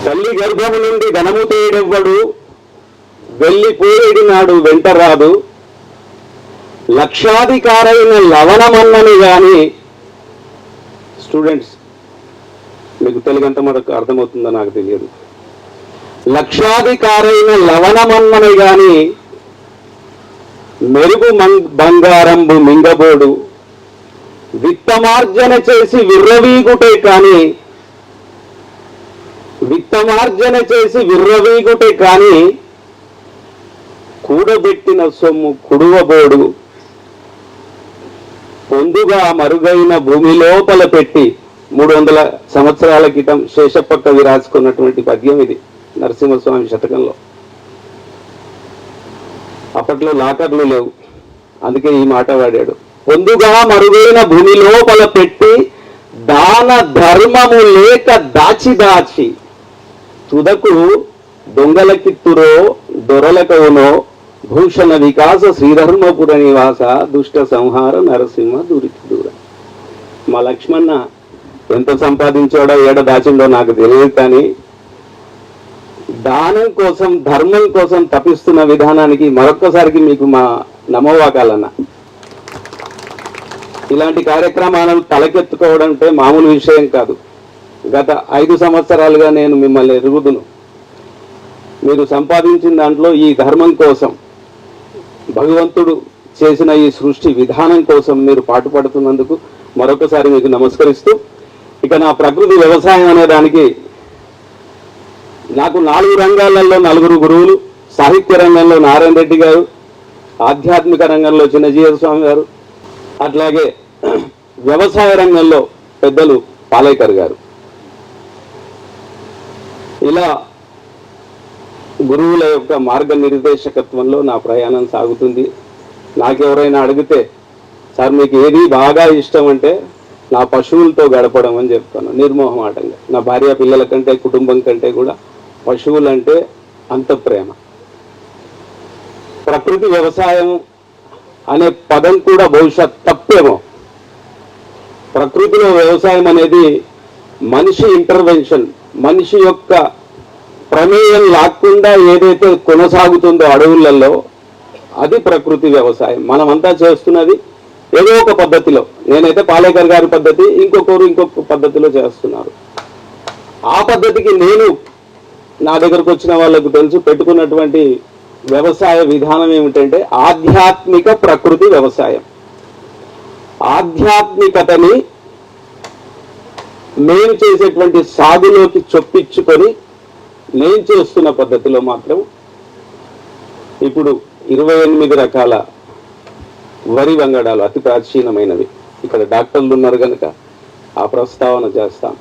తల్లి గర్భము నుండి ధనము తేడెవ్వడు, వెళ్ళిపోయేడి నాడు వెంట రాదు, లక్షాధికారైన లవణమన్నని గాని. స్టూడెంట్స్, మీకు తెలుగు ఎంత మనకు అర్థమవుతుందో నాకు తెలియదు. లక్షాధికారైన లవణమన్నని గాని మెరుగు బంగారంబు మింగబోడు, విత్తమార్జన చేసి విర్రవీగుటే కానీ కూడబెట్టిన సొమ్ము కుడువబోడు, పొందుగా మరుగైన భూమి లోపల పెట్టి. 300 సంవత్సరాల క్రితం శేషప్ప కవి రాసుకున్నటువంటి పద్యం ఇది, నరసింహస్వామి శతకంలో. అప్పట్లో లాకర్లు లేవు, అందుకే ఈ మాట వాడాడు. పొందుగా మరుగైన భూమి లోపల పెట్టి, దాన ధర్మము లేక దాచి దాచి, తుదకు దొంగల కిత్తురో దొరలకవునో, భూషణ వికాస శ్రీధర్మపుర నివాస, దుష్ట సంహార నరసింహ దూరికి దూర. మా లక్ష్మణ ఎంత సంపాదించాడో ఏడ దాచిండో నాకు తెలియదు, కానీ దానం కోసం ధర్మం కోసం తపిస్తున్న విధానానికి మరొక్కసారికి మీకు మా నమోవాకాలన్న. ఇలాంటి కార్యక్రమాలను తలకెత్తుకోవడం అంటే మామూలు విషయం కాదు. గత 5 సంవత్సరాలుగా నేను మిమ్మల్ని ఎరుగుదును. మీరు సంపాదించిన దాంట్లో ఈ ధర్మం కోసం, భగవంతుడు చేసిన ఈ సృష్టి విధానం కోసం మీరు పాటుపడుతున్నందుకు మరొకసారి మీకు నమస్కరిస్తూ, ఇక నా ప్రకృతి వ్యవసాయం అనే దానికి నాకు 4 రంగాలలో 4 గురువులు. సాహిత్య రంగంలో నారాయణ రెడ్డి గారు, ఆధ్యాత్మిక రంగంలో చిన్నజీవ స్వామి గారు, అట్లాగే వ్యవసాయ రంగంలో పెద్దలు పాలేకర్ గారు. ఇలా గురువుల యొక్క మార్గనిర్దేశకత్వంలో నా ప్రయాణం సాగుతుంది. నాకెవరైనా అడిగితే, సార్ మీకు ఏది బాగా ఇష్టం అంటే నా పశువులతో గడపడం అని చెప్తాను నిర్మోహమాటంగా. నా భార్య పిల్లల కంటే, కుటుంబం కంటే కూడా పశువులంటే అంత ప్రేమ. ప్రకృతి వ్యవసాయం అనే పదం కూడా బహుశా తప్పేమో. ప్రకృతిలో వ్యవసాయం అనేది మనిషి ఇంటర్వెన్షన్, మనిషి యొక్క ప్రమేయం లేకుండా ఏదైతే కొనసాగుతుందో అడవులలో, అది ప్రకృతి వ్యవసాయం. మనమంతా చేస్తున్నది ఏదో ఒక పద్ధతిలో. నేనైతే పాలేకర్ గారి పద్ధతి, ఇంకొకరు ఇంకొక పద్ధతిలో చేస్తున్నారు. ఆ పద్ధతికి నేను, నా దగ్గరకు వచ్చిన వాళ్ళకు తెలుసు, పెట్టుకున్నటువంటి వ్యవసాయ విధానం ఏమిటంటే ఆధ్యాత్మిక ప్రకృతి వ్యవసాయం. ఆధ్యాత్మికతని నేను చేసేటువంటి సాగులోకి చొప్పించుకొని నేను చేస్తున్న పద్ధతిలో మాత్రం ఇప్పుడు 28 రకాల వరి వంగడాలు, అతి ప్రాచీనమైనవి. ఇక్కడ డాక్టర్లు ఉన్నారు కనుక ఆ ప్రస్తావన చేస్తాం.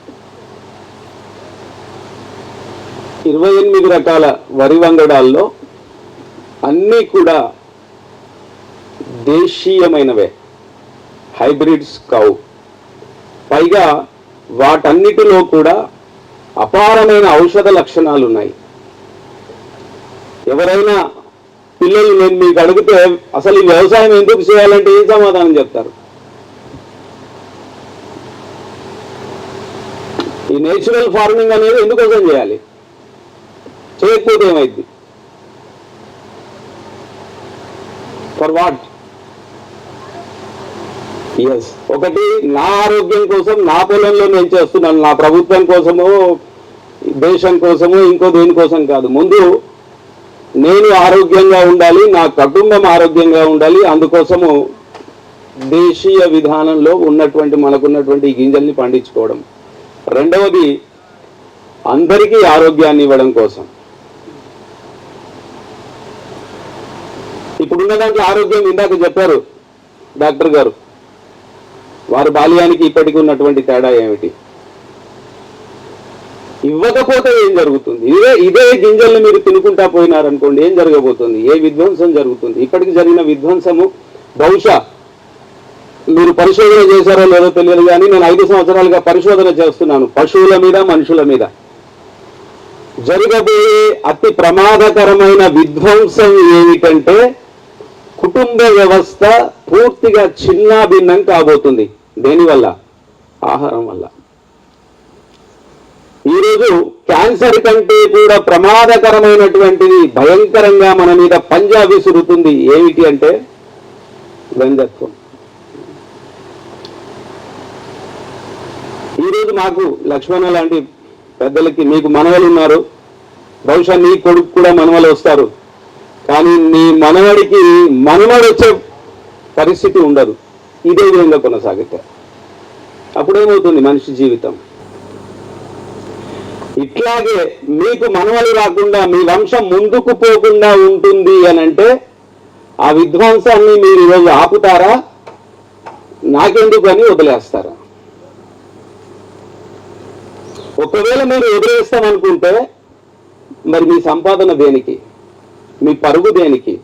28 రకాల వరి వంగడాల్లో అన్నీ కూడా దేశీయమైనవే, హైబ్రిడ్స్ కావు. పైగా వాటన్నిటిలో కూడా అపారమైన ఔషధ లక్షణాలు ఉన్నాయి. ఎవరైనా పిల్లలు నేను మీకు అడిగితే అసలు ఈ వ్యవసాయం ఎందుకు చేయాలంటే ఏం సమాధానం చెప్తారు? ఈ నేచురల్ ఫార్మింగ్ అనేది ఎందుకోసం చేయాలి? చేయకపోతే ఏమైంది? For what? ఎస్, ఒకటి నా ఆరోగ్యం కోసం నా పొలంలో నేను చేస్తున్నాను, నా ప్రభుత్వం కోసమో దేశం కోసమో ఇంకో దేనికోసం కాదు. ముందు నేను ఆరోగ్యంగా ఉండాలి, నా కుటుంబం ఆరోగ్యంగా ఉండాలి. అందుకోసము దేశీయ విధానంలో ఉన్నటువంటి మనకున్నటువంటి ఈ గింజల్ని పండించుకోవడం. రెండవది అందరికీ ఆరోగ్యాన్ని ఇవ్వడం కోసం. ఇప్పుడున్న దాంట్లో ఆరోగ్యం ఇందాక చెప్పారు డాక్టర్ గారు, వారి బాల్యానికి ఇప్పటికి ఉన్నటువంటి తేడా ఏమిటి? ఇవ్వకపోతే ఏం జరుగుతుంది? ఇదే గింజల్ని మీరు తినుకుంటా పోయినారనుకోండి, ఏం జరగబోతుంది? ఏ విధ్వంసం జరుగుతుంది? ఇప్పటికి జరిగిన విధ్వంసము బహుశా మీరు పరిశోధన చేశారో లేదో తెలియదు, కానీ నేను 5 సంవత్సరాలుగా పరిశోధన చేస్తున్నాను పశువుల మీద, మనుషుల మీద. జరగబోయే అతి ప్రమాదకరమైన విధ్వంసం ఏమిటంటే కుటుంబ వ్యవస్థ పూర్తిగా చిన్నాభిన్నం కాబోతుంది. దేనివల్ల? ఆహారం వల్ల. ఈరోజు క్యాన్సర్ కంటే కూడా ప్రమాదకరమైనటువంటిది భయంకరంగా మన మీద పంజా విసురుతుంది. ఏమిటి అంటే గంజత్వం. ఈరోజు మాకు లక్ష్మణ లాంటి పెద్దలకి మీకు మనవలు ఉన్నారు, బహుశా నీ కొడుకు కూడా మనవలు వస్తారు, కానీ నీ మనవడికి మనవడు వచ్చే పరిస్థితి ఉండదు. ఇదే విధంగా కొనసాగితే అప్పుడేమవుతుంది మనిషి జీవితం? ఇట్లాగే మీకు మనవలు రాకుండా మీ వంశం ముందుకు పోకుండా ఉంటుంది అని అంటే ఆ విధ్వంసాన్ని మీరు ఈరోజు ఆపుతారా, నాకెందుకు అని వదిలేస్తారా? ఒకవేళ మీరు వదిలేస్తామనుకుంటే మరి మీ సంపాదన దేనికి, మీ పరుగు దేనికి?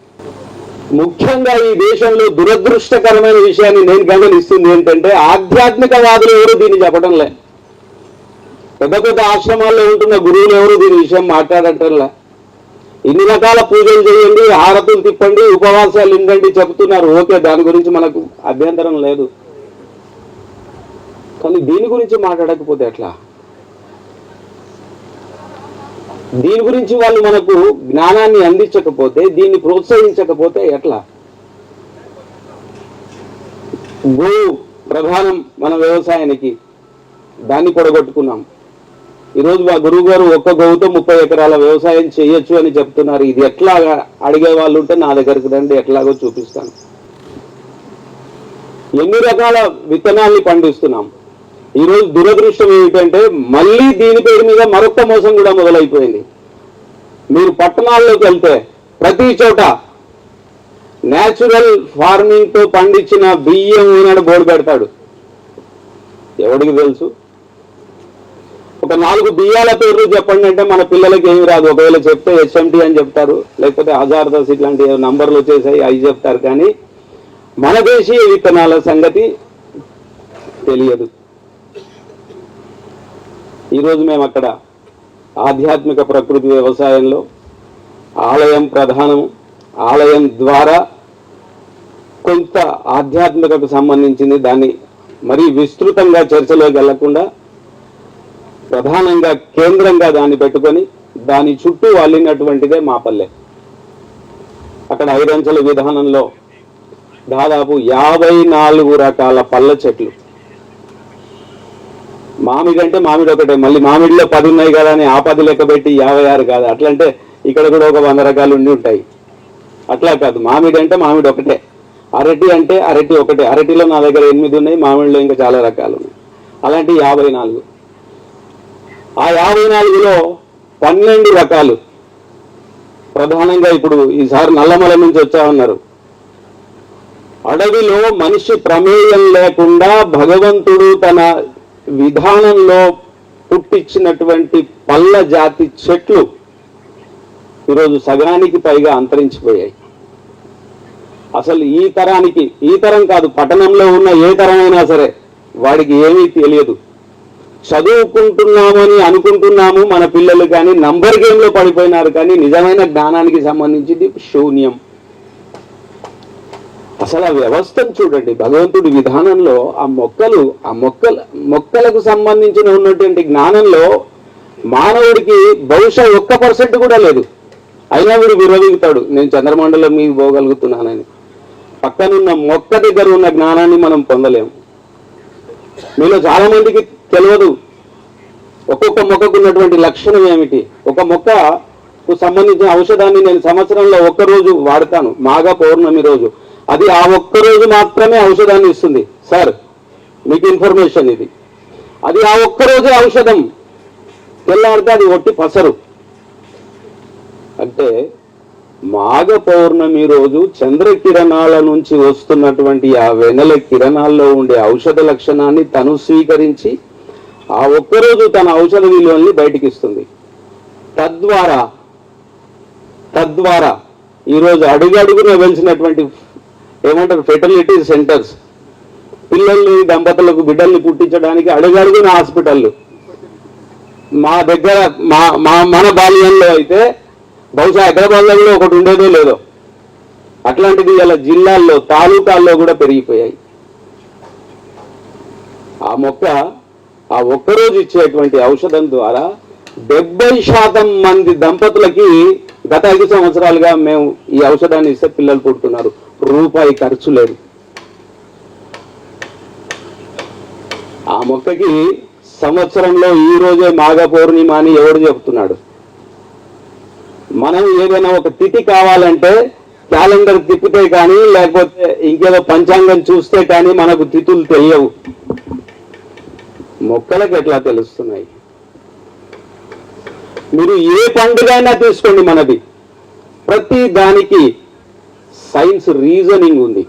ముఖ్యంగా ఈ దేశంలో దురదృష్టకరమైన విషయాన్ని నేను గమనిస్తుంది ఏంటంటే ఆధ్యాత్మికవాదులు ఎవరు దీన్ని చెప్పడం లే. పెద్ద పెద్ద ఆశ్రమాల్లో ఉంటున్న గురువులు ఎవరు దీని విషయం మాట్లాడటంలా. ఇన్ని రకాల పూజలు చేయండి, హారతులు తిప్పండి, ఉపవాసాలు ఉండండి చెబుతున్నారు. ఓకే, దాని గురించి మనకు అభ్యంతరం లేదు. కానీ దీని గురించి మాట్లాడకపోతే ఎట్లా? దీని గురించి వాళ్ళు మనకు జ్ఞానాన్ని అందించకపోతే, దీన్ని ప్రోత్సహించకపోతే ఎట్లా? గో ప్రధానం మన వ్యవసాయానికి, దాన్ని పొడగొట్టుకున్నాం. ఈరోజు మా గురువు గారు ఒక్క గోవుతో 30 ఎకరాల వ్యవసాయం చేయొచ్చు అని చెప్తున్నారు. ఇది ఎట్లాగా అడిగే వాళ్ళు ఉంటే నా దగ్గరికి రండి, ఎట్లాగో చూపిస్తాను. ఎన్ని రకాల విత్తనాల్ని పండిస్తున్నాం. ఈరోజు దురదృష్టం ఏమిటంటే మళ్ళీ దీని పేరు మీద మరొక మోసం కూడా మొదలైపోయింది. మీరు పట్టణాల్లోకి వెళ్తే ప్రతి చోట న్యాచురల్ ఫార్మింగ్ తో పండించిన బియ్యం ఈనాడు బోర్డు పెడతాడు. ఎవడికి తెలుసు? ఒక 4 బియ్యాల పేర్లు చెప్పండి అంటే మన పిల్లలకి ఏమి రాదు. ఒకవేళ చెప్తే HMT అని చెప్తారు, లేకపోతే హజార్దస్ ఇట్లాంటి నంబర్లు వచ్చేసాయి అవి చెప్తారు, కానీ మన దేశీయ విత్తనాల సంగతి తెలియదు. ఈరోజు మేము అక్కడ ఆధ్యాత్మిక ప్రకృతి వ్యవసాయంలో ఆలయం ప్రధానము, ఆలయం ద్వారా కొంత ఆధ్యాత్మికకు సంబంధించింది దాన్ని మరీ విస్తృతంగా చర్చలోకి వెళ్లకుండా ప్రధానంగా కేంద్రంగా దాన్ని పెట్టుకొని దాని చుట్టూ అల్లినటువంటిదే మా పల్లె. అక్కడ 5 అంచెల విధానంలో దాదాపు 54 రకాల పళ్ళ చెట్లు. మామిడి అంటే మామిడి ఒకటే, మళ్ళీ మామిడిలో 10 ఉన్నాయి కదా అని ఆ 10 లెక్క పెట్టి 56 కాదు. అట్లంటే ఇక్కడ కూడా ఒక 100 రకాలు ఉండి ఉంటాయి. అట్లా కాదు, మామిడి అంటే మామిడి ఒకటే, అరటి అంటే అరటి ఒకటే. అరటిలో నా దగ్గర 8 ఉన్నాయి, మామిడిలో ఇంకా చాలా రకాలు ఉన్నాయి. అలాంటి 54. ఆ 54లో 12 రకాలు ప్రధానంగా ఇప్పుడు ఈసారి నల్లమల నుంచి వచ్చామన్నారు. అడవిలో మనిషి ప్రమేయం లేకుండా భగవంతుడు తన విధానంలో పుట్టించినటువంటి పళ్ళ జాతి చెట్లు ఈరోజు సగానికి పైగా అంతరించిపోయాయి. అసలు ఈ తరం కాదు, పట్టణంలో ఉన్న ఏ తరమైనా సరే వాడికి ఏమీ తెలియదు. చదువుకుంటున్నామని అనుకుంటున్నాము మన పిల్లలు, కానీ నంబర్ గేమ్లో పడిపోయినారు, కానీ నిజమైన జ్ఞానానికి సంబంధించింది శూన్యం. అసలు ఆ వ్యవస్థను చూడండి, భగవంతుడి విధానంలో ఆ మొక్కలకు సంబంధించిన ఉన్నటువంటి జ్ఞానంలో మానవుడికి బహుశా 1% కూడా లేదు. అయినా వీడు విరవీగుతాడు, నేను చంద్రమండలం మీద పోగలుగుతున్నానని. పక్కనున్న మొక్క దగ్గర ఉన్న జ్ఞానాన్ని మనం పొందలేము. మీలో చాలా మందికి తెలియదు ఒక్కొక్క మొక్కకు ఉన్నటువంటి లక్షణం ఏమిటి. ఒక మొక్కకు సంబంధించిన ఔషధాన్ని నేను సంవత్సరంలో 1 రోజు వాడతాను, మాఘ పౌర్ణమి రోజు. అది ఆ 1 రోజు మాత్రమే ఔషధాన్ని ఇస్తుంది. సార్ మీకు ఇన్ఫర్మేషన్ ఇది, అది ఆ 1 రోజే ఔషధం, తెల్లారితే అది ఒట్టి పసరు. అంటే మాఘ పౌర్ణమి రోజు చంద్రకిరణాల నుంచి వస్తున్నటువంటి ఆ వెన్నెల కిరణాల్లో ఉండే ఔషధ లక్షణాన్ని తను స్వీకరించి ఆ 1 రోజు తన ఔషధ విలువల్ని బయటికి ఇస్తుంది. తద్వారా ఈరోజు అడుగడుగున వెలిసినటువంటి ఏమంటారు ఫెర్టిలిటీ సెంటర్స్, పిల్లల్ని దంపతులకు బిడ్డల్ని పుట్టించడానికి అడుగడుగున హాస్పిటళ్ళు. మా దగ్గర మన బాల్యంలో అయితే బహుశా హైదరాబాద్లో కూడా ఒకటి ఉండేదో లేదో, అట్లాంటిది ఇలా జిల్లాల్లో తాలూకాల్లో కూడా పెరిగిపోయాయి. ఆ మొక్క ఆ ఒక్కరోజు ఇచ్చేటువంటి ఔషధం ద్వారా 70% మంది దంపతులకి గత 5 సంవత్సరాలుగా మేము ఈ ఔషధాన్ని ఇస్తే పిల్లలు పుడుతున్నారు. రూపాయి ఖర్చు లేదు. ఆ మొక్కకి సంవత్సరంలో ఈ రోజే మాఘ పౌర్ణిమ అని ఎవడు చెప్తున్నాడు? మనం ఏదైనా ఒక తిథి కావాలంటే క్యాలెండర్ తిప్పితే కానీ లేకపోతే ఇంకేదో పంచాంగం చూస్తే కానీ మనకు తిథులు తెలియవు. మొక్కలకు ఎట్లా తెలుస్తున్నాయి? మీరు ఏ పండుగ అయినా తీసుకోండి, మనది ప్రతి దానికి సైన్స్ రీజనింగ్ ఉంది.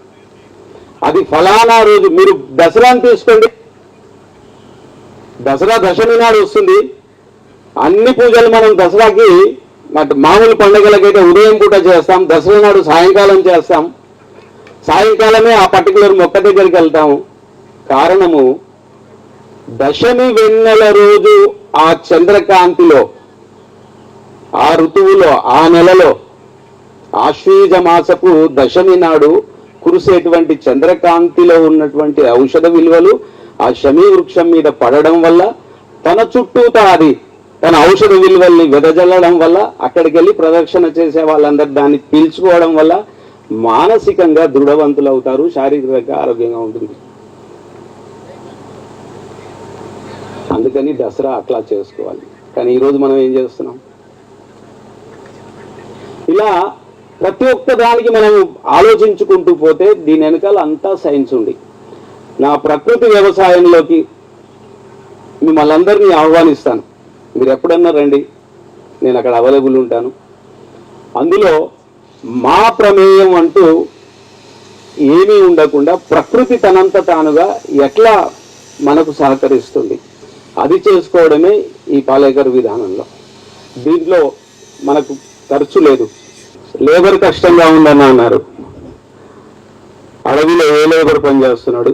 అది ఫలానా రోజు, మీరు దసరాని తీసుకోండి, దసరా దశమి నాడు వస్తుంది. అన్ని పూజలు మనం దసరాకి మామూలు పండుగలకైతే ఉదయం పూట చేస్తాం, దసరా నాడు సాయంకాలం చేస్తాం. సాయంకాలమే ఆ పర్టికులర్ మొక్క దగ్గరికి వెళ్తాము. కారణము, దశమి వెన్నెల రోజు ఆ చంద్రకాంతిలో, ఆ ఋతువులో, ఆ నెలలో, ఆశ్వీజ మాసపు దశమి నాడు కురిసేటువంటి చంద్రకాంతిలో ఉన్నటువంటి ఔషధ విలువలు ఆ శమీ వృక్షం మీద పడడం వల్ల తన చుట్టూతా అది తన ఔషధ విలువల్ని వెదజల్లడం వల్ల అక్కడికి వెళ్ళి ప్రదక్షిణ చేసే వాళ్ళందరూ దాన్ని పీల్చుకోవడం వల్ల మానసికంగా దృఢవంతులు అవుతారు, శారీరకంగా ఆరోగ్యంగా ఉంటుంది. అందుకని దసరా అట్లా చేసుకోవాలి. కానీ ఈరోజు మనం ఏం చేస్తున్నాం? ఇలా ప్రతి ఒక్క దానికి మనం ఆలోచించుకుంటూ పోతే దీని వెనకాల అంతా సైన్స్ ఉంది. నా ప్రకృతి వ్యవసాయంలోకి మిమ్మల్ని అందరినీ ఆహ్వానిస్తాను. మీరు ఎప్పుడన్నా రండి, నేను అక్కడ అవైలబుల్ ఉంటాను. అందులో మా ప్రమేయం అంటూ ఏమీ ఉండకుండా ప్రకృతి తనంత తానుగా ఎట్లా మనకు సహకరిస్తుంది అది చేసుకోవడమే ఈ పాలేకర్ విధానంలో. దీంట్లో మనకు ఖర్చు లేదు. లేబర్ కష్టంగా ఉందని అన్నారు. అడవిలో ఏ లేబర్ పని చేస్తున్నాడు?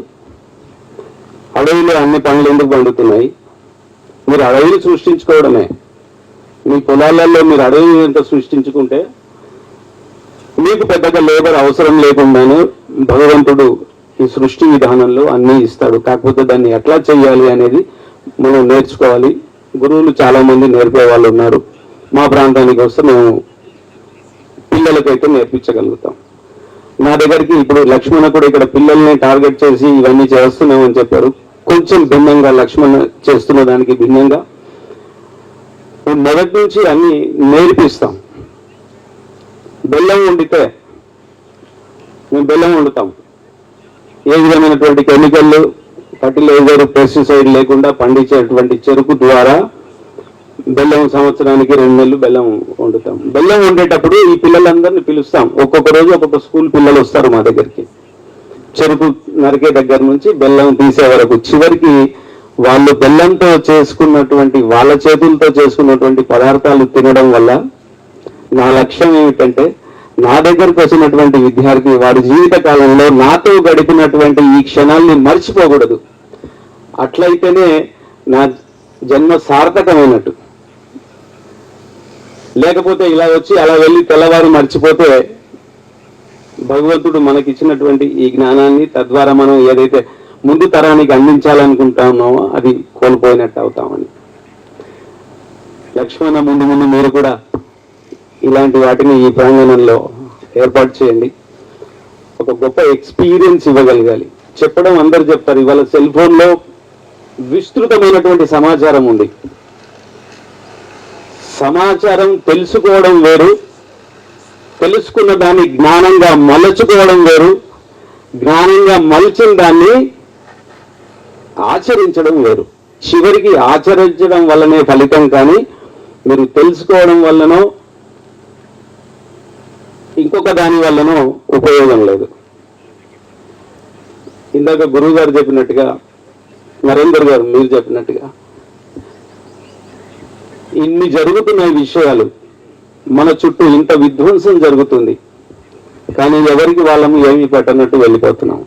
అడవిలో అన్ని పనులు ఎందుకు పండుతున్నాయి? మీరు అడవిని సృష్టించుకోవడమే. మీ పొలాలలో మీరు అడవిని ఎంత సృష్టించుకుంటే మీకు పెద్దగా లేబర్ అవసరం లేకుండానే భగవంతుడు ఈ సృష్టి విధానంలో అన్నీ ఇస్తాడు. కాకపోతే దాన్ని ఎట్లా చేయాలి అనేది మనం నేర్చుకోవాలి. గురువులు చాలా మంది నేర్పే వాళ్ళు ఉన్నారు. మా ప్రాంతానికి వస్తే మేము పిల్లలకైతే నేర్పించగలుగుతాం. నా దగ్గరికి ఇప్పుడు లక్ష్మణ కూడా ఇక్కడ పిల్లల్ని టార్గెట్ చేసి ఇవన్నీ చేస్తున్నామని చెప్పారు. కొంచెం భిన్నంగా లక్ష్మణ చేస్తున్న దానికి భిన్నంగా మొదటి నుంచి అన్ని నేర్పిస్తాం. బెల్లం వండితే మేము బెల్లం వండుతాం. ఏ విధమైనటువంటి కెమికల్, ఫర్టిలైజర్, పెస్టిసైడ్ లేకుండా పండించేటువంటి చెరుకు ద్వారా బెల్లం సంవత్సరానికి 2 నెలలు బెల్లం వండుతాం. బెల్లం వండేటప్పుడు ఈ పిల్లలందరినీ పిలుస్తాం. ఒక్కొక్క రోజు ఒక్కొక్క స్కూల్ పిల్లలు వస్తారు మా దగ్గరికి. చెరుకు నరికే దగ్గర నుంచి బెల్లం తీసే వరకు. చివరికి వాళ్ళు బెల్లంతో చేసుకున్నటువంటి, వాళ్ళ చేతులతో చేసుకున్నటువంటి పదార్థాలు తినడం వల్ల నా లక్ష్యం ఏమిటంటే, నా దగ్గరకు వచ్చినటువంటి విద్యార్థి వాడి జీవిత కాలంలో నాతో గడిపినటువంటి ఈ క్షణాల్ని మర్చిపోకూడదు. అట్లయితేనే నా జన్మ సార్థకమైనట్టు. లేకపోతే ఇలా వచ్చి అలా వెళ్ళి తెల్లవారు మర్చిపోతే భగవంతుడు మనకిచ్చినటువంటి ఈ జ్ఞానాన్ని, తద్వారా మనం ఏదైతే ముందు తరానికి అందించాలనుకుంటున్నామో అది కోల్పోయినట్టు అవుతామని. లక్ష్మణ ముందు ముందు మీరు కూడా ఇలాంటి వాటిని ఈ ప్రాంగణంలో ఏర్పాటు చేయండి. ఒక గొప్ప ఎక్స్పీరియన్స్ ఇవ్వగలగాలి. చెప్పడం అందరు చెప్తారు. ఇవాళ సెల్ ఫోన్లో విస్తృతమైనటువంటి సమాచారం ఉంది. సమాచారం తెలుసుకోవడం వేరు, తెలుసుకున్న దాన్ని జ్ఞానంగా మలచుకోవడం వేరు, జ్ఞానంగా మలిచిన దాన్ని ఆచరించడం వేరు. చివరికి ఆచరించడం వల్లనే ఫలితం, కానీ మీరు తెలుసుకోవడం వల్లనో ఇంకొక దాని వల్లనో ఉపయోగం లేదు. ఇందాక గురువు గారు చెప్పినట్టుగా, నరేందర్ గారు మీరు చెప్పినట్టుగా ఇన్ని జరుగుతున్న విషయాలు, మన చుట్టూ ఇంత విధ్వంసం జరుగుతుంది, కానీ ఎవరికి వాళ్ళము ఏమీ పెట్టనట్టు వెళ్ళిపోతున్నాం.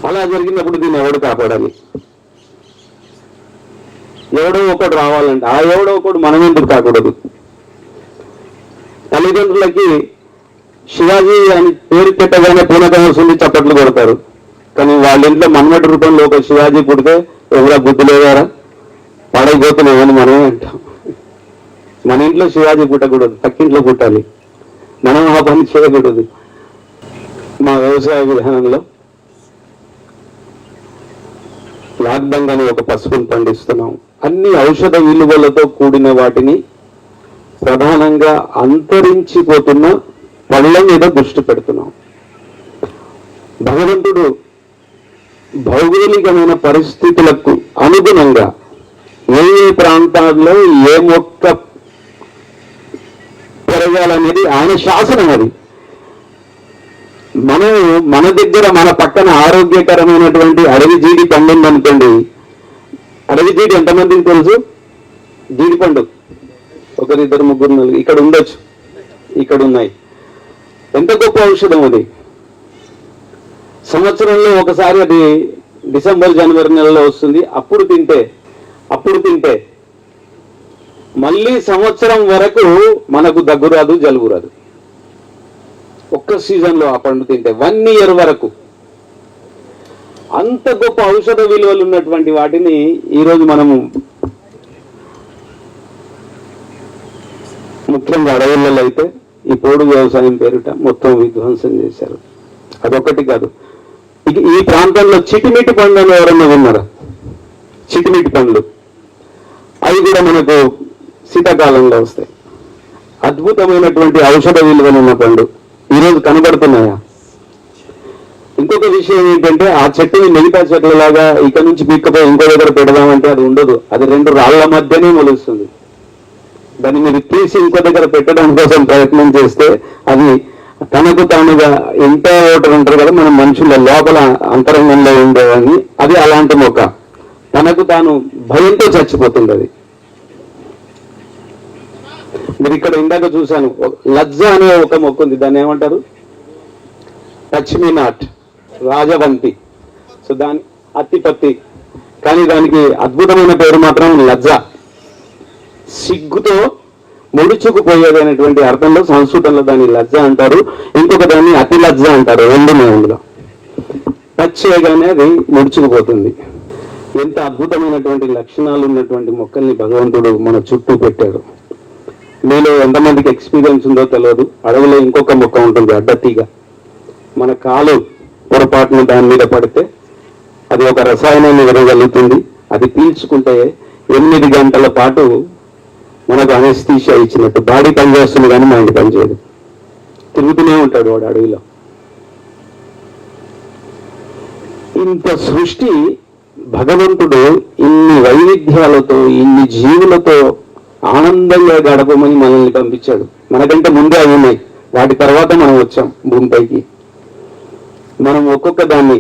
అలా జరిగినప్పుడు దీన్ని ఎవడు కాపాడాలి? ఎవడో ఒకడు రావాలంటే ఆ ఎవడో ఒకడు మనం ఎందుకు కాకూడదు? తల్లిదండ్రులకి శివాజీ అని పేరు పెట్టగానే పూనకం వస్తుంది, చప్పట్లు కొడతారు. కానీ వాళ్ళ ఇంట్లో మన్మటి రూపంలో ఒక శివాజీ పుడితే ఎవరా బుద్ధి లేదారా పడైపోతున్నామని మనమే అంటాం. మన ఇంట్లో శివాజీ పుట్టకూడదు, పక్కింట్లో పుట్టాలి. మనం ఆ పని చేయకూడదు. మా వ్యవసాయ విధానంలో లాక్డౌన్ అని ఒక పసుపును పండిస్తున్నాం. అన్ని ఔషధ విలువలతో కూడిన వాటిని ప్రధానంగా అంతరించిపోతున్న పళ్ళ మీద దృష్టి పెడుతున్నాం. భగవంతుడు భౌగోళికమైన పరిస్థితులకు అనుగుణంగా ఏ ఏ ప్రాంతాల్లో ఏ మొక్క పెరగాలనేది ఆయన శాసనం. అది మనం మన దగ్గర మన పక్కన ఆరోగ్యకరమైనటువంటి అడవి జీడి పండు ఉందనుకోండి. అడవి జీడి ఎంతమందికి తెలుసు? జీడి పండు ఒకరిద్దరు ముగ్గురు నలుగురు ఇక్కడ ఉండొచ్చు, ఇక్కడ ఉన్నాయి. ఎంత గొప్ప ఔషధం అది. సంవత్సరంలో ఒకసారి అది డిసెంబర్ జనవరి నెలలో వస్తుంది. అప్పుడు తింటే మళ్ళీ సంవత్సరం వరకు మనకు దగ్గు రాదు, జలుబు రాదు. ఒక్క సీజన్లో ఆ పండు తింటే 1 year వరకు. అంత గొప్ప ఔషధ విలువలు ఉన్నటువంటి వాటిని ఈరోజు మనము ముఖ్యంగా అడవులలో అయితే ఈ పోడు వ్యవసాయం పేరిట మొత్తం విధ్వంసం చేశారు. అదొక్కటి కాదు, ఈ ప్రాంతంలో చిటిమిటి పండ్లు అని ఎవరన్నా విన్నారా? చిటిమిటి పండ్లు అవి కూడా మనకు శీతాకాలంలో వస్తాయి. అద్భుతమైనటువంటి ఔషధ విలువలు ఉన్న పండు ఈరోజు కనబడుతున్నాయా? ఇంకొక విషయం ఏంటంటే ఆ చెట్టుని మిగతా చెట్లలాగా ఇక్కడ నుంచి పీక్కపోయి ఇంకో దగ్గర పెడదామంటే అది ఉండదు. అది 2 రాళ్ల మధ్యనే మొలుస్తుంది. దాన్ని మీరు తీసి ఇంకో దగ్గర పెట్టడం కోసం ప్రయత్నం చేస్తే అది తనకు తానుగా ఎంత ఒకటి ఉంటారు కదా మన మనుషుల లోపల అంతరంగంలో ఉండేవని, అది అలాంటి మొక్క. తనకు తాను భయంతో చచ్చిపోతుంది అది. మీరు ఇక్కడ ఇందాక చూశాను, లజ్జ అనే ఒక మొక్క ఉంది. దాన్ని ఏమంటారు? లక్ష్మీ నాట్, రాజవంతి. సో దాని అత్తిపత్తి, కానీ దానికి అద్భుతమైన పేరు మాత్రం లజ్జ. సిగ్గుతో ముడుచుకుపోయేదనేటువంటి అర్థంలో సంస్కృతంలో దాన్ని లజ్జ అంటారు. ఇంకొక దాన్ని అతి లజ్జ అంటారు. 2 అందులో టచ్ చేయగానే అది ముడుచుకుపోతుంది. ఎంత అద్భుతమైనటువంటి లక్షణాలు ఉన్నటువంటి మొక్కల్ని భగవంతుడు మన చుట్టూ పెట్టాడు. మీలో ఎంతమందికి ఎక్స్పీరియన్స్ ఉందో తెలియదు. అడవిలో ఇంకొక మొక్క ఉంటుంది, అడ్డతీగ. మన కాలు పొరపాటున దాని మీద పడితే అది ఒక రసాయనాన్ని విడగలుగుతుంది. అది పీల్చుకుంటే 8 గంటల పాటు మనకు అనెస్థీషియా ఇచ్చినట్టు బాడీ పనిచేస్తుంది, కానీ మైండ్ పనిచేయదు. తిరుగుతూనే ఉంటాడు వాడు అడవిలో. ఇంత సృష్టి భగవంతుడు ఇన్ని వైవిధ్యాలతో, ఇన్ని జీవులతో ఆనందంగా గడపమని మనల్ని పంపించాడు. మనకంటే ముందే అవి ఉన్నాయి, వాటి తర్వాత మనం వచ్చాం భూమిపైకి. మనం ఒక్కొక్క దాన్ని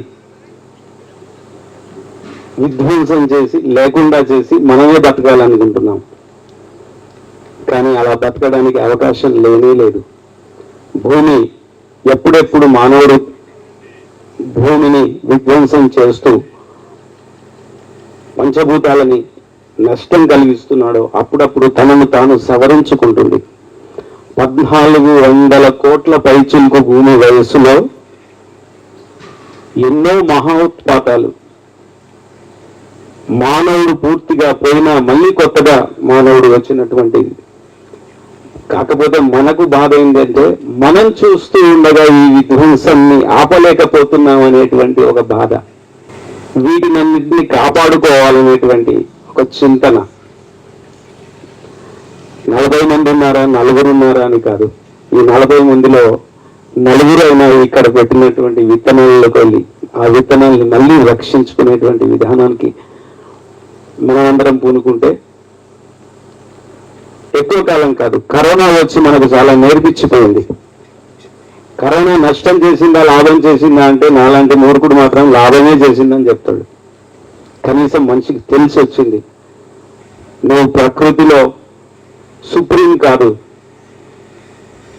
విధ్వంసం చేసి, లేకుండా చేసి మనమే బతకాలనుకుంటున్నాం. కానీ అలా బతకడానికి అవకాశం లేనే లేదు. భూమి ఎప్పుడెప్పుడు మానవుడు భూమిని విధ్వంసం చేస్తూ పంచభూతాలని నష్టం కలిగిస్తున్నాడో అప్పుడప్పుడు తనను తాను సవరించుకుంటుంది. 1400 కోట్ల పైచిలుకు భూమి వయస్సులో ఎన్నో మహోత్పాతాలు. మానవుడు పూర్తిగా పోయినా మళ్ళీ కొత్తగా మానవుడు వచ్చినటువంటి. కాకపోతే మనకు బాధ ఏంటంటే మనం చూస్తూ ఉండగా ఈ విధ్వంసాన్ని ఆపలేకపోతున్నాం అనేటువంటి ఒక బాధ. వీటినన్నింటినీ కాపాడుకోవాలనేటువంటి ఒక చింతన. 40 మంది ఉన్నారా, 4 ఉన్నారా అని కాదు. ఈ 40 మందిలో 4 అయినా ఇక్కడ పెట్టినటువంటి విత్తనాలకు వెళ్ళి ఆ విత్తనాలను మళ్ళీ రక్షించుకునేటువంటి విధానానికి మనమందరం పూనుకుంటే ఎక్కువ కాలం కాదు. కరోనా వచ్చి మనకు చాలా నేర్పించిపోయింది. కరోనా నష్టం చేసిందా, లాభం చేసిందా అంటే నాలాంటి మూర్ఖుడు మాత్రం లాభమే చేసిందని చెప్తాడు. కనీసం మనిషికి తెలిసి వచ్చింది, నువ్వు ప్రకృతిలో సుప్రీం కాదు,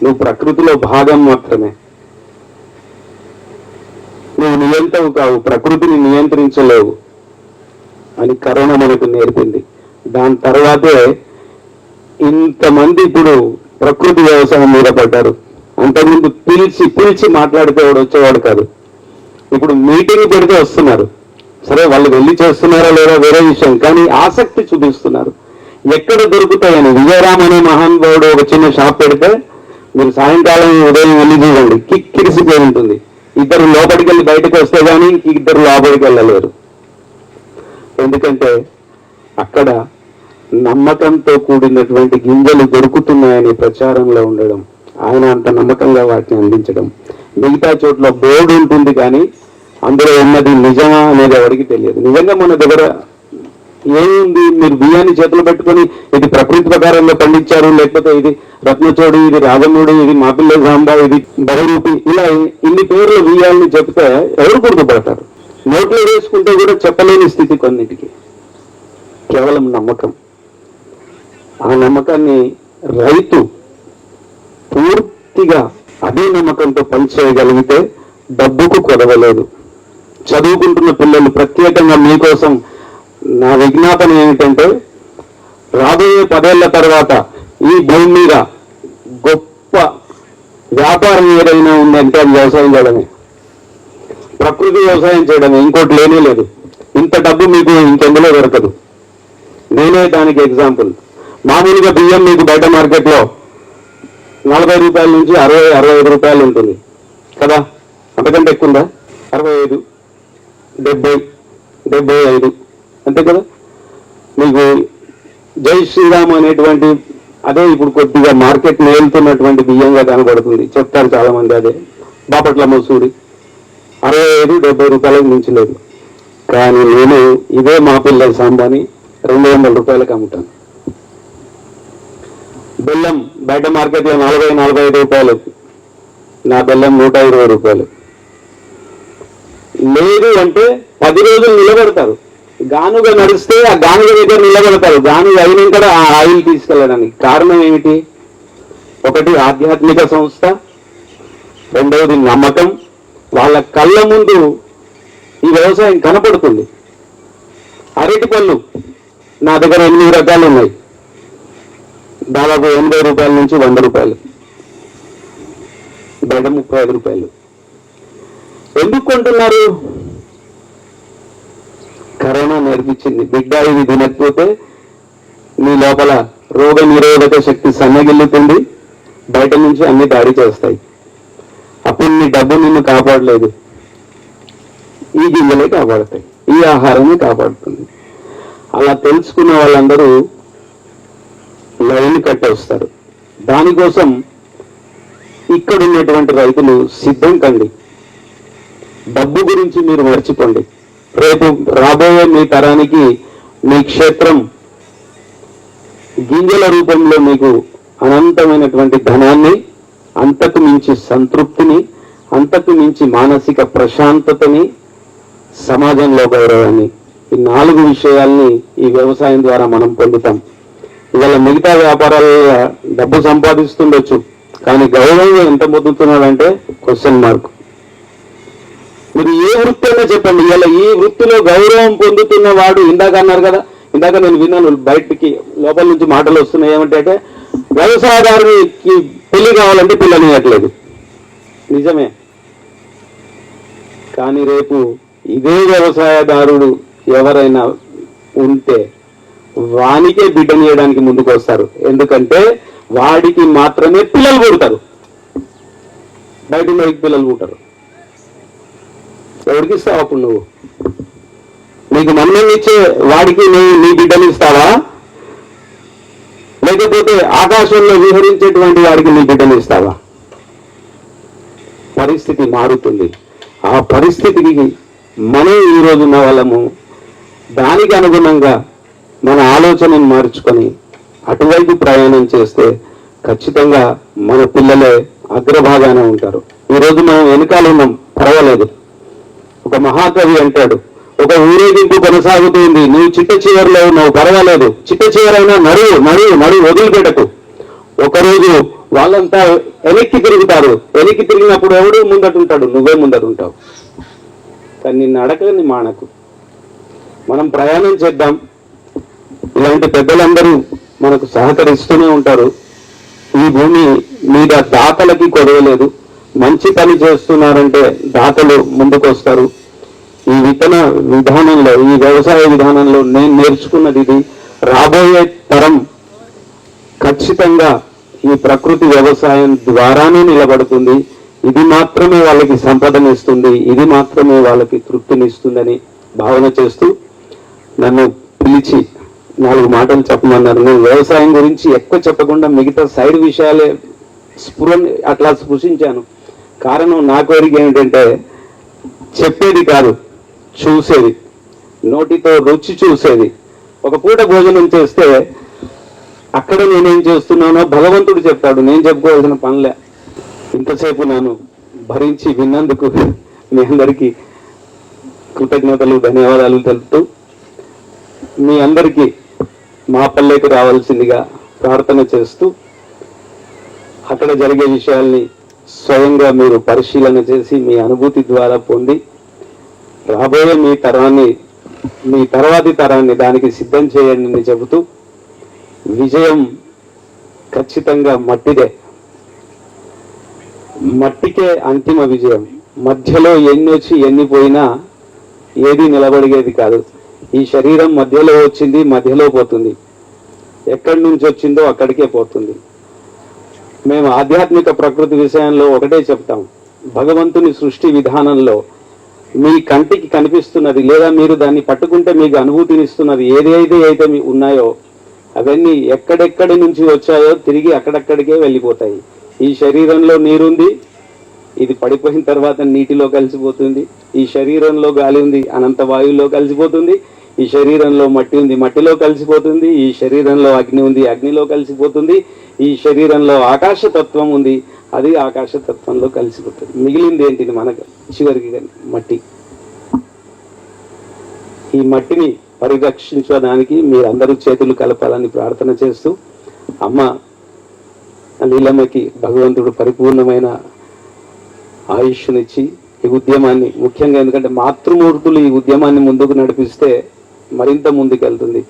నువ్వు ప్రకృతిలో భాగం మాత్రమే. నువ్వు నియంత్రవు కావు, ప్రకృతిని నియంత్రించలేవు అని కరోనా మనకు నేర్పింది. దాని తర్వాతే ఇంతమంది ఇప్పుడు ప్రకృతి వ్యవసాయం మీద పడ్డారు. అంతకుముందు పిలిచి మాట్లాడితే వాడు వచ్చేవాడు కాదు. ఇప్పుడు మీటింగ్ పెడితే వస్తున్నారు, సరే వాళ్ళు వెళ్ళి చేస్తున్నారా లేదా వేరే విషయం, కానీ ఆసక్తి చూపిస్తున్నారు. ఎక్కడ దొరుకుతాయని విజయరామ్ అనే మహానుభావుడు ఒక చిన్న షాప్ పెడితే మీరు సాయంకాలం ఉదయం వెళ్ళి చూడండి, కిక్కిరిసిపోయి ఉంటుంది. ఇద్దరు లోపలికి వెళ్ళి బయటకు వస్తే కానీ ఇద్దరు లోపలికి వెళ్ళలేరు. ఎందుకంటే అక్కడ నమ్మకంతో కూడినటువంటి గింజలు దొరుకుతున్నాయని ప్రచారంలో ఉండడం, ఆయన అంత నమ్మకంగా వాటిని అందించడం. మిగతా చోట్ల బోర్డు ఉంటుంది కానీ అందులో ఉన్నది నిజమా అనేది ఎవరికి తెలియదు. నిజంగా మన దగ్గర ఏముంది, మీరు బియ్యాన్ని చేతులు పెట్టుకొని ఇది ప్రకృతి ప్రకారంగా పండించారు, లేకపోతే ఇది రత్నచోడి, ఇది రాజముడు, ఇది మాపిల్ల సాంబా, ఇది బహురూపి, ఇలా ఇన్ని పేర్లు బియ్యాన్ని చెప్తే ఎవరు గుర్తుపడతారు? నోట్లో వేసుకుంటే కూడా చెప్పలేని స్థితి కొన్నిటికి. కేవలం నమ్మకం. ఆ నమ్మకాన్ని రైతు పూర్తిగా అదే నమ్మకంతో పనిచేయగలిగితే డబ్బుకు కొదవలేదు. చదువుకుంటున్న పిల్లలు ప్రత్యేకంగా మీకోసం నా విజ్ఞాపన ఏమిటంటే, రాబోయే 10 ఏళ్ల తర్వాత ఈ భూమి మీద గొప్ప వ్యాపారం ఏదైనా ఉందంటే అది వ్యవసాయం చేయడమే, ప్రకృతి వ్యవసాయం చేయడమే, ఇంకోటి లేనే లేదు. ఇంత డబ్బు మీకు ఇంకెందులో దొరకదు. నేనే దానికి ఎగ్జాంపుల్. మామూలుగా బియ్యం మీకు బయట మార్కెట్లో 40 రూపాయల నుంచి 60-65 రూపాయలు ఉంటుంది కదా, అంతకంటే ఎక్కువ ఉందా? 65, 70, 75 అంతే కదా. మీకు జై శ్రీరామ్ అనేటువంటి అదే ఇప్పుడు కొద్దిగా మార్కెట్ నేలుతున్నటువంటి బియ్యంగా కనబడుతుంది. చెప్తారు చాలా మంది. అదే బాపట్ల మసూరి 65-70 రూపాయలకు మించలేదు. కానీ నేను ఇదే మా పిల్లల సాంబాని 200 రూపాయలకు అమ్ముతాను. బెల్లం బయట మార్కెట్లో 40-45 రూపాయలు, నా బెల్లం 120 రూపాయలు. లేదు అంటే 10 రోజులు నిలబడతారు. గానుగా నడిస్తే ఆ గానుగ దగ్గర నిలబడతారు, గానుగ అయినాక ఆ ఆయిల్ తీసుకెళ్ళడానికి. కారణం ఏమిటి? ఒకటి ఆధ్యాత్మిక సంస్థ, రెండవది నమ్మకం. వాళ్ళ కళ్ళ ముందు ఈ వ్యవసాయం కనపడుతుంది. అరటి పళ్ళు నా దగ్గర 8 రకాలు ఉన్నాయి, దాదాపు 80 రూపాయల నుంచి 100 రూపాయలు, బయట 35 రూపాయలు. ఎందుకు కొంటున్నారు? కరోనా నేర్పించింది, బిడ్డ ఇది తినకపోతే నీ లోపల రోగ నిరోధక శక్తి సన్నగిల్లుతుంది, బయట నుంచి అన్ని దాడి చేస్తాయి. అప్పుడు నీ డబ్బు నిన్ను కాపాడలేదు, ఈ గింజలే కాపాడతాయి, ఈ ఆహారమే కాపాడుతుంది. అలా తెలుసుకున్న వాళ్ళందరూ లైన్ కట్టేస్తారు. దానికోసం ఇక్కడ ఉన్నటువంటి రైతులు సిద్ధం కండి. డబ్బు గురించి మీరు మర్చిపోండి. రేపు రాబోయే మీ తరానికి మీ క్షేత్రం గింజల రూపంలో మీకు అనంతమైనటువంటి ధనాన్ని, అంతకు మించి సంతృప్తిని, అంతకు మించి మానసిక ప్రశాంతతని, సమాజంలో గౌరవాన్ని, ఈ 4 విషయాల్ని ఈ వ్యవసాయం ద్వారా మనం పొందుతాం. ఇవాళ మిగతా వ్యాపారాలలో డబ్బు సంపాదిస్తుండొచ్చు, కానీ గౌరవం ఎంత పొందుతున్నాడంటే క్వశ్చన్ మార్క్. మీరు ఏ వృత్తి అయినా చెప్పండి, ఇలా ఈ వృత్తిలో గౌరవం పొందుతున్న వాడు, ఇందాక అన్నారు కదా, ఇందాక నేను విన్నాను బయటికి లోపల నుంచి మాటలు వస్తున్నాయి. ఏమంటే వ్యవసాయదారునికి పెళ్లి కావాలంటే పిల్లనియట్లేదు. నిజమే, కానీ రేపు ఇదే వ్యవసాయదారుడు ఎవరైనా ఉంటే వానికే బిడ్డనియడానికి ముందుకు వస్తారు. ఎందుకంటే వాడికి మాత్రమే పిల్లలు పుడతారు, బయట వాడికి పిల్లలు పుట్టారు. ఎవరికి ఇస్తావు అప్పుడు నువ్వు? నీకు మమ్మల్ని ఇచ్చే వాడికి నువ్వు నీ బిడ్డని ఇస్తావా? లేకపోతే ఆకాశంలో విహరించేటువంటి వాడికి నీ బిడ్డని ఇస్తావా? పరిస్థితి మారుతుంది. ఆ పరిస్థితికి మనం ఈరోజు ఉన్న వాళ్ళము దానికి అనుగుణంగా మన ఆలోచనను మార్చుకొని అటువైపు ప్రయాణం చేస్తే ఖచ్చితంగా మన పిల్లలే అగ్రభాగాన ఉంటారు. ఈరోజు మనం వెనకాల ఉన్నాం, పర్వాలేదు. ఒక మహాకవి అంటాడు, ఒక ఊరేగింపు కొనసాగుతుంది, నువ్వు చిట్ట చివరిలో ఉన్నావు, పర్వాలేదు, చిట్ట చివరైనా నడువు వదిలిపెట్టకు. ఒకరోజు వాళ్ళంతా వెనక్కి తిరుగుతారు, వెనక్కి తిరిగినప్పుడు ఎవడు ముందటుంటాడు? నువ్వే ముందటుంటావు. కానీ నిన్ను అడగని మానకు. మనం ప్రయాణం చేద్దాం. ఇలాంటి పెద్దలందరూ మనకు సహకరిస్తూనే ఉంటారు. ఈ భూమి మీద దాతలకి కొదవలేదు, మంచి పని చేస్తున్నారంటే దాతలు ముందుకొస్తారు. ఈ విత్తన విధానంలో, ఈ వ్యవసాయ విధానంలో నేను నేర్చుకున్నది ఇది. రాబోయే తరం ఖచ్చితంగా ఈ ప్రకృతి వ్యవసాయం ద్వారానే నిలబడుతుంది. ఇది మాత్రమే వాళ్ళకి సంపదనిస్తుంది, ఇది మాత్రమే వాళ్ళకి తృప్తినిస్తుందని భావన చేస్తూ నన్ను పిలిచి 4 మాటలు చెప్పమన్నారు. నేను వ్యవసాయం గురించి ఎక్కువ చెప్పకుండా మిగతా సైడ్ విషయాలే అట్లా స్పృశించాను. కారణం నా కోరిక ఏమిటంటే చెప్పేది కాదు, చూసేది, నోటితో రుచి చూసేది. ఒక పూట భోజనం చేస్తే అక్కడ నేనేం చేస్తున్నానో భగవంతుడు చెప్తాడు, నేను చెప్పుకోవాల్సిన పనిలే. ఇంతసేపు నన్ను భరించి విన్నందుకు మీ అందరికీ కృతజ్ఞతలు, ధన్యవాదాలు తెలుపుతూ మీ అందరికీ మా పల్లెకి రావాల్సిందిగా ప్రార్థన చేస్తూ, అక్కడ జరిగే విషయాల్ని స్వయంగా మీరు పరిశీలన చేసి మీ అనుభూతి ద్వారా పొంది రాబోయే మీ తర్వాతి తరాన్ని దానికి సిద్ధం చేయండి అని చెబుతూ, విజయం ఖచ్చితంగా మట్టిదే. మట్టికే అంతిమ విజయం. మధ్యలో ఎన్ని వచ్చి ఎన్ని పోయినా ఏది నిలబడిగేది కాదు. ఈ శరీరం మధ్యలో వచ్చింది, మధ్యలో పోతుంది. ఎక్కడి నుంచి వచ్చిందో అక్కడికే పోతుంది. మేము ఆధ్యాత్మిక ప్రకృతి విషయంలో ఒకటే చెప్తాం, భగవంతుని సృష్టి విధానంలో మీ కంటికి కనిపిస్తున్నది లేదా మీరు దాన్ని పట్టుకుంటే మీకు అనుభూతినిస్తున్నది ఏదైతే ఉన్నాయో అవన్నీ ఎక్కడెక్కడి నుంచి వచ్చాయో తిరిగి అక్కడక్కడికే వెళ్ళిపోతాయి. ఈ శరీరంలో నీరుంది, ఇది పడిపోయిన తర్వాత నీటిలో కలిసిపోతుంది. ఈ శరీరంలో గాలి ఉంది, అనంత వాయువులో కలిసిపోతుంది. ఈ శరీరంలో మట్టి ఉంది, మట్టిలో కలిసిపోతుంది. ఈ శరీరంలో అగ్ని ఉంది, అగ్నిలో కలిసిపోతుంది. ఈ శరీరంలో ఆకాశతత్వం ఉంది, అది ఆకాశతత్వంలో కలిసిపోతుంది. మిగిలింది ఏంటిది మనకు చివరికి మట్టి. ఈ మట్టిని పరిరక్షించడానికి మీరందరూ చేతులు కలపాలని ప్రార్థన చేస్తూ, అమ్మ నీలమ్మకి భగవంతుడు పరిపూర్ణమైన ఆయుష్నిచ్చి ఈ ఉద్యమాన్ని, ముఖ్యంగా ఎందుకంటే మాతృమూర్తులు ఈ ఉద్యమాన్ని ముందుకు నడిపిస్తే మరింత ముందుకెళ్తుంది.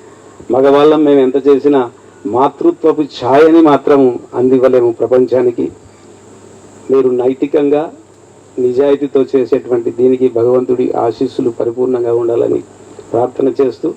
మగవాళ్ళం మేము ఎంత చేసినా మాతృత్వపు ఛాయని మాత్రం అందివ్వలేము ప్రపంచానికి. మీరు నైతికంగా నిజాయితీతో చేసేటువంటి దీనికి భగవంతుడి ఆశీస్సులు పరిపూర్ణంగా ఉండాలని ప్రార్థన చేస్తూ